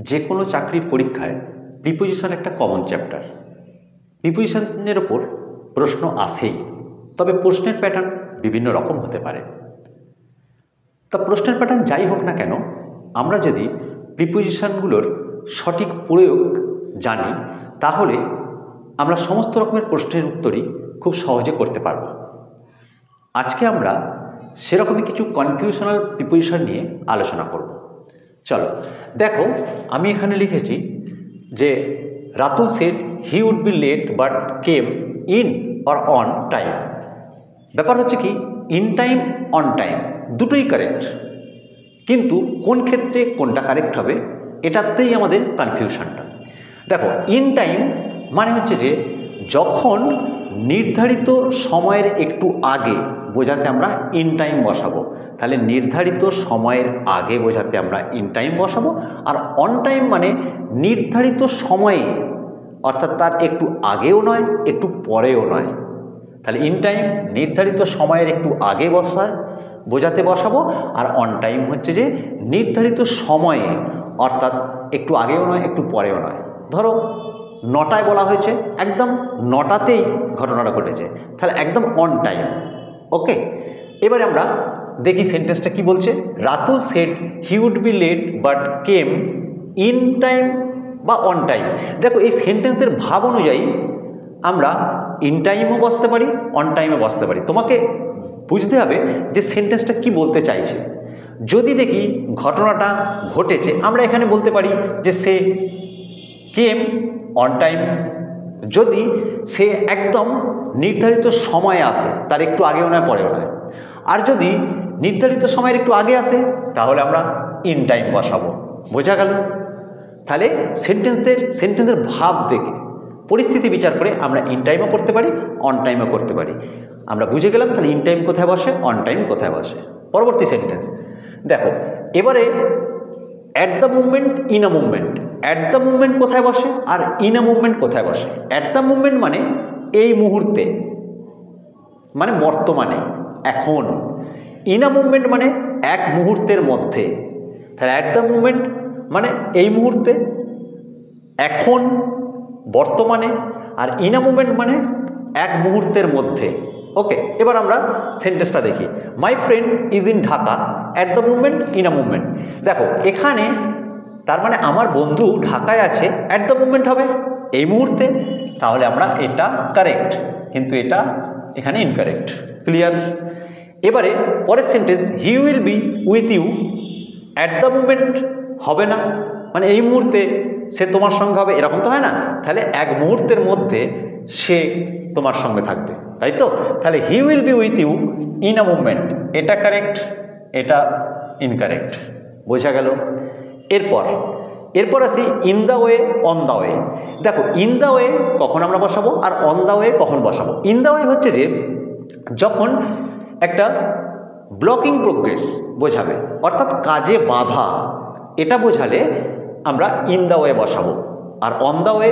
যে কোনো চাকরির পরীক্ষায় প্রিপোজিশন একটা কমন চ্যাপ্টার। প্রিপোজিশনের ওপর প্রশ্ন আসেই, তবে প্রশ্নের প্যাটার্ন বিভিন্ন রকম হতে পারে। তা প্রশ্নের প্যাটার্ন যাই হোক না কেন, আমরা যদি প্রিপোজিশনগুলোর সঠিক প্রয়োগ জানি তাহলে আমরা সমস্ত রকমের প্রশ্নের উত্তরই খুব সহজে করতে পারব। আজকে আমরা সেরকমই কিছু কনফিউশনাল প্রিপোজিশন নিয়ে আলোচনা করব। চলো দেখো, আমি এখানে লিখেছি যে Ratul said he would be late but came in or on time. ব্যাপার হচ্ছে কি, ইন টাইম অন টাইম দুটোই কারেক্ট, কিন্তু কোন ক্ষেত্রে কোনটা কারেক্ট হবে এটাতেই আমাদের কনফিউশনটা। দেখো, ইন টাইম মানে হচ্ছে যে যখন নির্ধারিত সময়ের একটু আগে বোঝাতে আমরা ইন টাইম বসাবো, তাহলে নির্ধারিত সময়ের আগে বোঝাতে আমরা ইন টাইম বসাবো। আর অন টাইম মানে নির্ধারিত সময়ে, অর্থাৎ তার একটু আগেও নয় একটু পরেও নয়। তাহলে ইন টাইম নির্ধারিত সময়ের একটু আগে বোঝাতে বসাবো, আর অন টাইম হচ্ছে যে নির্ধারিত সময়ে, অর্থাৎ একটু আগেও নয় একটু পরেও নয়। ধরো 9টায় বলা হয়েছে, একদম 9টাতেই ঘটনাটা ঘটেছে, তাহলে একদম অন টাইম। ওকে, এবারে আমরা দেখি সেন্টেন্সটা কি বলছে। Ratul said he would be late but came in time বা অন টাইম। দেখো, এই সেন্টেন্সের ভাব অনুযায়ী আমরা ইন টাইমও বসতে পারি, অন টাইমও বসতে পারি। তোমাকে বুঝতে হবে যে সেন্টেন্সটা কি বলতে চাইছে। যদি দেখি ঘটনাটা ঘটেছে, আমরা এখানে বলতে পারি যে সে কেম অন টাইম। যদি সে একদম নির্ধারিত সময়ে আসে, তার একটু আগেও নয় পরেও নয়। আর যদি নির্ধারিত সময়ের একটু আগে আসে, তাহলে আমরা ইন টাইম বসাবো। বোঝা গেল? তাহলে সেন্টেন্সের ভাব দেখে, পরিস্থিতি বিচার করে আমরা ইন টাইমও করতে পারি, অন টাইমও করতে পারি। আমরা বুঝে গেলাম তাহলে ইন টাইম কোথায় বসে, অন টাইম কোথায় বসে। পরবর্তী সেন্টেন্স দেখো, এবারে at the movement in a movement. At the movement কোথায় বসে আর ইন আ মুভমেন্ট কোথায় বসে? অ্যাট দ্য মুভমেন্ট মানে এই মুহূর্তে, মানে বর্তমানে, এখন। ইন আ মুভমেন্ট মানে এক মুহূর্তের মধ্যে। তাহলে অ্যাট দ্য মুভমেন্ট মানে এই মুহূর্তে, এখন, বর্তমানে। আর ইন আ মুভমেন্ট মানে এক মুহূর্তের মধ্যে। ওকে, এবার আমরা সেন্টেন্সটা দেখি। My friend is in Dhaka at the movement in a movement. দেখো, এখানে তার মানে আমার বন্ধু ঢাকায় আছে, অ্যাট দ্য মুভমেন্ট হবে এই মুহূর্তে, তাহলে আমরা এটা কারেক্ট, কিন্তু এটা এখানে ইনকারেক্ট। ক্লিয়ার? এবারে পরের sentence, he will be with you at the movement হবে না, মানে এই মুহূর্তে সে তোমার সঙ্গে হবে, এরকম তো হয় না। তাহলে এক মুহূর্তের মধ্যে সে তোমার সঙ্গে থাকবে, তাই তো? তাহলে he will be with you in a movement, এটা কারেক্ট, এটা ইনকারেক্ট। বোঝা গেল? এরপর আসি in the way, on the way. দেখো, ইন দ্য ওয়ে কখন আমরা বসাবো আর অন দ্য ওয়ে কখন বসাবো? ইন দ্য ওয়ে হচ্ছে যে যখন একটা ব্লকিং প্রোগ্রেস বোঝাবে, অর্থাৎ কাজে বাধা, এটা বোঝালে আমরা ইন দ্য ওয়ে বসাবো। আর অন দ্য ওয়ে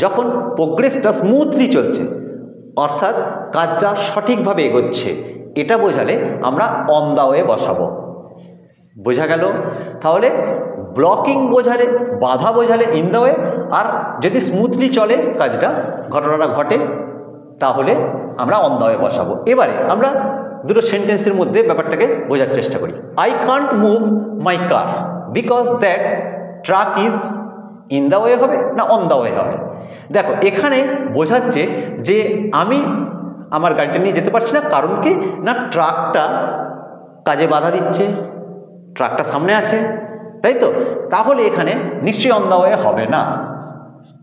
যখন প্রোগ্রেসটা স্মুথলি চলছে, অর্থাৎ কাজটা সঠিকভাবে এগোচ্ছে, এটা বোঝালে আমরা অন দ্য ওয়ে বসাবো। বোঝা গেল? তাহলে ব্লকিং বোঝালে, বাধা বোঝালে ইন দ্য ওয়ে, আর যদি স্মুথলি চলে কাজটা, ঘটনাটা ঘটে, তাহলে আমরা অন দ্য ওয়ে বসাবো। এবারে আমরা দুটো সেন্টেন্সের মধ্যে ব্যাপারটাকে বোঝার চেষ্টা করি। I can't move my car because that truck is in the way হবে না অন দ্য ওয়ে হবে? দেখো, এখানে বোঝাচ্ছে যে আমি আমার গাড়িটা নিয়ে যেতে পারছি না, কারণ কি না ট্রাকটা কাজে বাধা দিচ্ছে, ট্রাকটা সামনে আছে, তাই তো? তাহলে এখানে নিশ্চয়ই অন দ্য ওয়ে হবে না,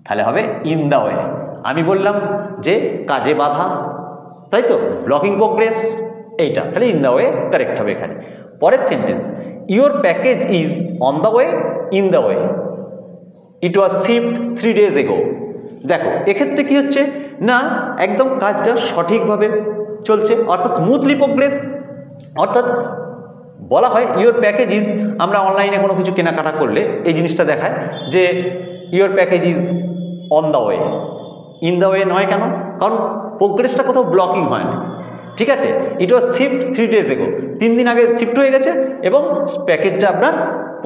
তাহলে হবে ইন দ্য ওয়ে। আমি বললাম যে কাজে বাধা, তাই তো, ব্লকিং প্রোগ্রেস, এইটা, তাহলে ইন দ্য ওয়ে কারেক্ট হবে এখানে। পরের sentence, your package is on the way in the way, it was shipped 3 days ago। দেখো, এক্ষেত্রে কি হচ্ছে না একদম কাজটা সঠিকভাবে চলছে, অর্থাৎ স্মুথলি প্রোগ্রেস। অর্থাৎ বলা হয় ইউর প্যাকেজ ইজ, আমরা অনলাইনে কোনো কিছু কেনাকাটা করলে এই জিনিসটা দেখায় যে your package is on the way. In the way নয় কেন? কারণ প্রোগ্রেসটা কোথাও ব্লকিং হয় না, ঠিক আছে? ইট ওয়াজ শিফট 3 days ago, 3 দিন আগে শিফট হয়ে গেছে এবং প্যাকেজটা আপনার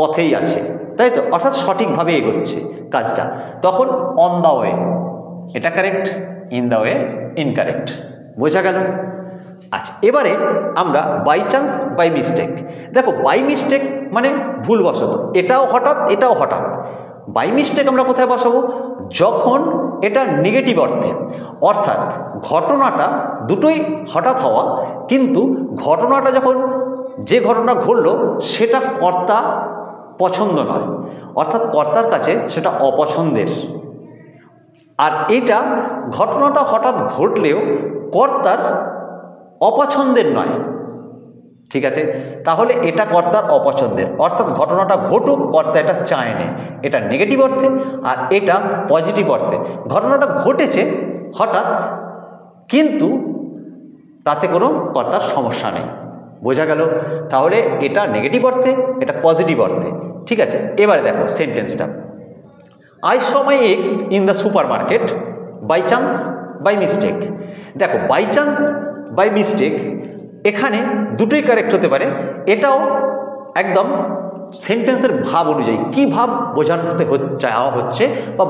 পথেই আছে, তাই তো, অর্থাৎ সঠিকভাবে এগোচ্ছে কাজটা, তখন অন দ্য ওয়ে এটা correct, in the way incorrect. বোঝা গেল? আচ্ছা, এবারে আমরা বাই চান্স বাই মিস্টেক। দেখো বাই মিস্টেক মানে ভুলবশত, এটাও হঠাৎ এটাও হঠাৎ। বাই মিস্টেক আমরা কোথায় বসাবো? যখন এটা নেগেটিভ অর্থে, অর্থাৎ ঘটনাটা দুটোই হঠাৎ হওয়া, কিন্তু ঘটনাটা যখন যে ঘটনা ঘটলো সেটা কর্তা পছন্দ নয়, অর্থাৎ কর্তার কাছে সেটা অপছন্দের। আর এটা ঘটনাটা হঠাৎ ঘটলেও কর্তার অপছন্দের নয়, ঠিক আছে? তাহলে এটা কর্তার অপছন্দের, অর্থাৎ ঘটনাটা ঘটুক, কর্তা এটা চায় না, এটা নেগেটিভ অর্থে। আর এটা পজিটিভ অর্থে, ঘটনাটা ঘটেছে হঠাৎ কিন্তু তাতে কোনো কর্তার সমস্যা নেই। বোঝা গেল? তাহলে এটা নেগেটিভ অর্থে, এটা পজিটিভ অর্থে, ঠিক আছে? এবারে দেখো সেন্টেন্সটা, I saw my ex in the supermarket by chance by mistake. দেখো বাই চান্স বাই মিস্টেক এখানে দুটোই কারেক্ট হতে পারে। এটাও একদম সেন্টেন্সের ভাব অনুযায়ী, কী ভাব বোঝাতে চাওয়া হচ্ছে বা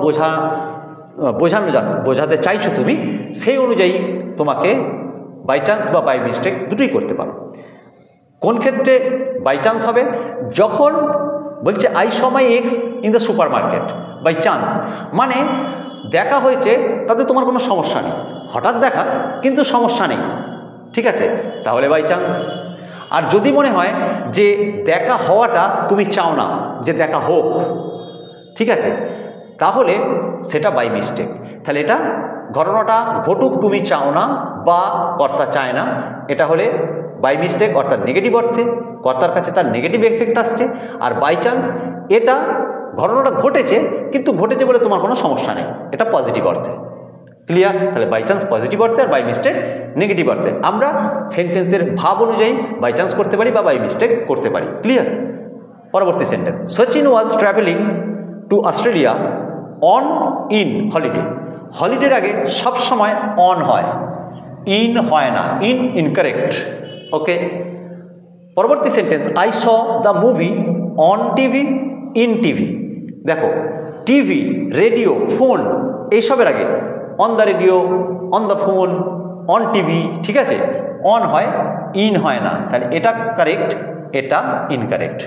বোঝাতে চাইছো তুমি, সেই অনুযায়ী তোমাকে বাই চান্স বা বাই মিস্টেক দুটোই করতে পারো। কোন ক্ষেত্রে বাই চান্স হবে? যখন বলছে I saw my ex in the supermarket by chance, মানে দেখা হয়েছে তাতে তোমার কোনো সমস্যা নেই, হঠাৎ দেখা কিন্তু সমস্যা নেই, ঠিক আছে? তাহলে বাই চান্স। আর যদি মনে হয় যে দেখা হওয়াটা তুমি চাও না যে দেখা হোক, ঠিক আছে, তাহলে সেটা বাই মিস্টেক। তাহলে এটা ঘটনাটা ঘটুক তুমি চাও না বা কর্তা চায় না, এটা হলে বাই মিস্টেক, অর্থাৎ নেগেটিভ অর্থে, কর্তার কাছে তার নেগেটিভ এফেক্ট আসছে। আর বাই চান্স এটা ঘটনাটা ঘটেছে কিন্তু ঘটেছে বলে তোমার কোনো সমস্যা নেই, এটা পজিটিভ অর্থে। ক্লিয়ার? তাহলে বাই চান্স পজিটিভ অর্থে আর বাই মিস্টেক নেগেটিভ অর্থে। আমরা সেন্টেন্সের ভাব অনুযায়ী বাই চান্স করতে পারি বা বাই মিস্টেক করতে পারি। ক্লিয়ার? পরবর্তী sentence, Sachin was travelling to Australia on in holiday. হলিডের আগে সব সময় অন হয়, ইন হয় না, ইন ইনকারেক্ট। ওকে, পরবর্তী sentence, I saw the movie on TV in TV. দেখো টিভি, রেডিও, ফোন এইসবের আগে on the radio, on the phone, on TV, ঠিক আছে? অন হয়, ইন হয় না, তাহলে এটা কারেক্ট, এটা ইনকারেক্ট।